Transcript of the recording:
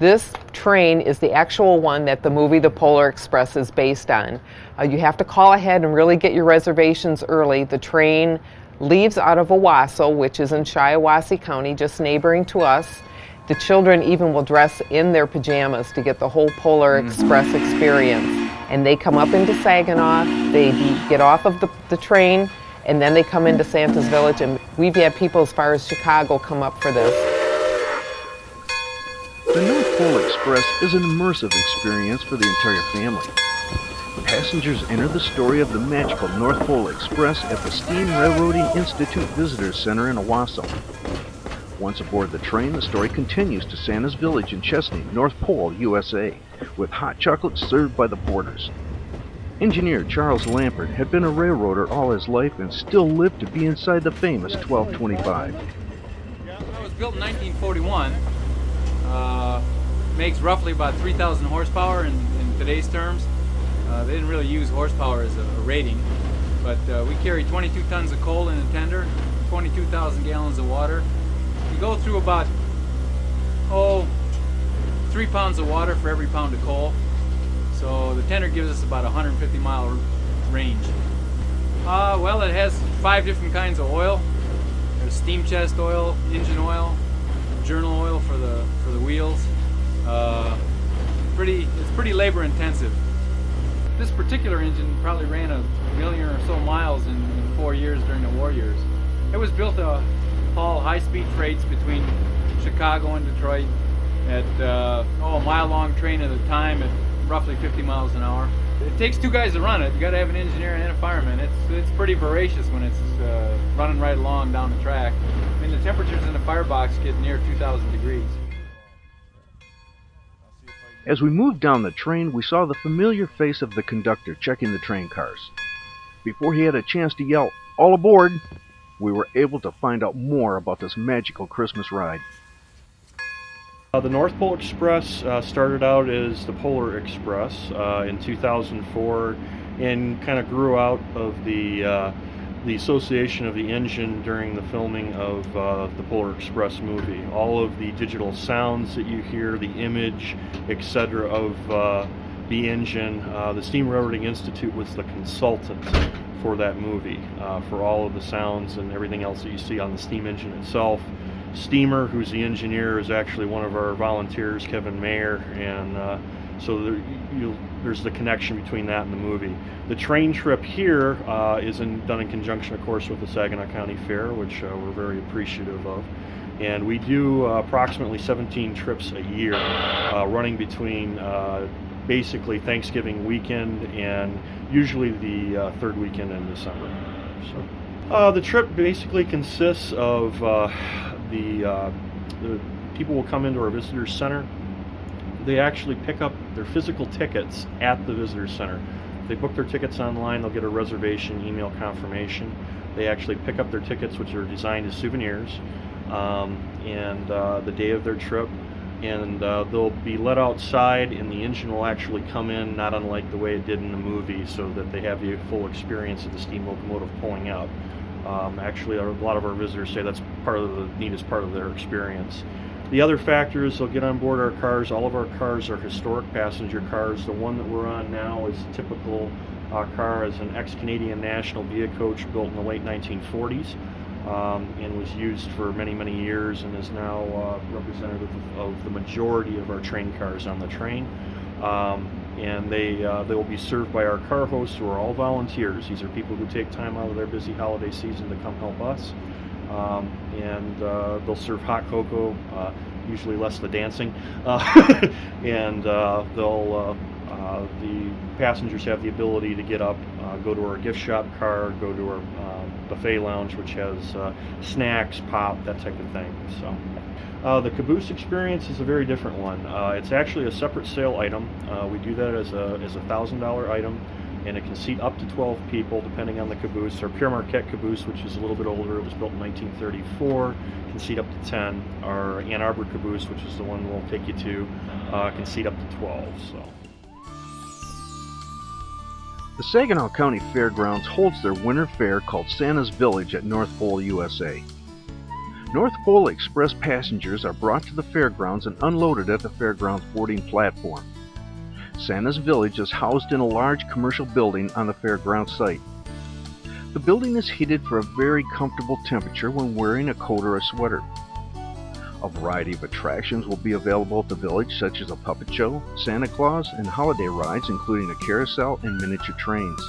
This train is the actual one that the movie The Polar Express is based on. You have to call ahead and really get your reservations early. The train leaves out of Owasso, which is in Shiawassee County, just neighboring to us. The children even will dress in their pajamas to get the whole Polar Express experience. And they come up into Saginaw, they get off of the train, and then they come into Santa's Village, and we've had people as far as Chicago come up for this. The North Pole Express is an immersive experience for the entire family. Passengers enter the story of the magical North Pole Express at the Steam Railroading Institute Visitors Center in Owasso. Once aboard the train, the story continues to Santa's Village in Chesaning, North Pole, USA, with hot chocolate served by the porters. Engineer Charles Lampert had been a railroader all his life and still lived to be inside the famous 1225. It was built in 1941. Makes roughly about 3,000 horsepower in today's terms. They didn't really use horsepower as a rating, but we carry 22 tons of coal in a tender, 22,000 gallons of water. We go through about 3 pounds of water for every pound of coal. So the tender gives us about a 150-mile range. Well, it has 5 different kinds of oil. There's steam chest oil, engine oil, journal oil for the wheels. It's pretty labor intensive. This particular engine probably ran 1 million or so miles in 4 years during the war years. It was built to haul high-speed freights between Chicago and Detroit at a mile-long train at a time at roughly 50 miles an hour. It takes 2 guys to run it. You got to have an engineer and a fireman. It's pretty voracious when it's running right along down the track. I mean, the temperatures in the firebox get near 2,000 degrees. As we moved down the train, we saw the familiar face of the conductor checking the train cars. Before he had a chance to yell, "All aboard!" we were able to find out more about this magical Christmas ride. The North Pole Express started out as the Polar Express in 2004 and kind of grew out of the association of the engine during the filming of the Polar Express movie. All of the digital sounds that you hear, the image, etc. of the engine, the Steam Railroading Institute was the consultant for that movie, for all of the sounds and everything else that you see on the steam engine itself. Steamer, who's the engineer, is actually one of our volunteers, Kevin Mayer, and so there's the connection between that and the movie. The train trip here is done in conjunction, of course, with the Saginaw County Fair, which we're very appreciative of. And we do approximately 17 trips a year, running between basically Thanksgiving weekend and usually the third weekend in December. So, the trip basically consists of the people will come into our visitors center. They actually pick up their physical tickets at the visitors center. If they book their tickets online, they'll get a reservation email confirmation. They actually pick up their tickets, which are designed as souvenirs, and the day of their trip. And they'll be let outside, and the engine will actually come in, not unlike the way it did in the movie, so that they have the full experience of the steam locomotive pulling out. Actually, a lot of our visitors say that's part of the neatest part of their experience. The other factor is they'll get on board our cars. All of our cars are historic passenger cars. The one that we're on now is a typical car, as an ex-Canadian National Via coach built in the late 1940s. And was used for many, many years, and is now representative of the majority of our train cars on the train. And they will be served by our car hosts, who are all volunteers. These are people who take time out of their busy holiday season to come help us. And they'll serve hot cocoa, usually less the dancing, and the passengers have the ability to get up, go to our gift shop car, go to our buffet lounge, which has snacks, pop, that type of thing. So the caboose experience is a very different one. It's actually a separate sale item. We do that as a $1,000 item, and it can seat up to 12 people depending on the caboose. Our Pure Marquette caboose, which is a little bit older, it was built in 1934, can seat up to 10. Our Ann Arbor caboose, which is the one we'll take you to, can seat up to 12. So. The Saginaw County Fairgrounds holds their winter fair called Santa's Village at North Pole, USA. North Pole Express passengers are brought to the fairgrounds and unloaded at the fairgrounds boarding platform. Santa's Village is housed in a large commercial building on the fairground site. The building is heated for a very comfortable temperature when wearing a coat or a sweater. A variety of attractions will be available at the village, such as a puppet show, Santa Claus, and holiday rides, including a carousel and miniature trains.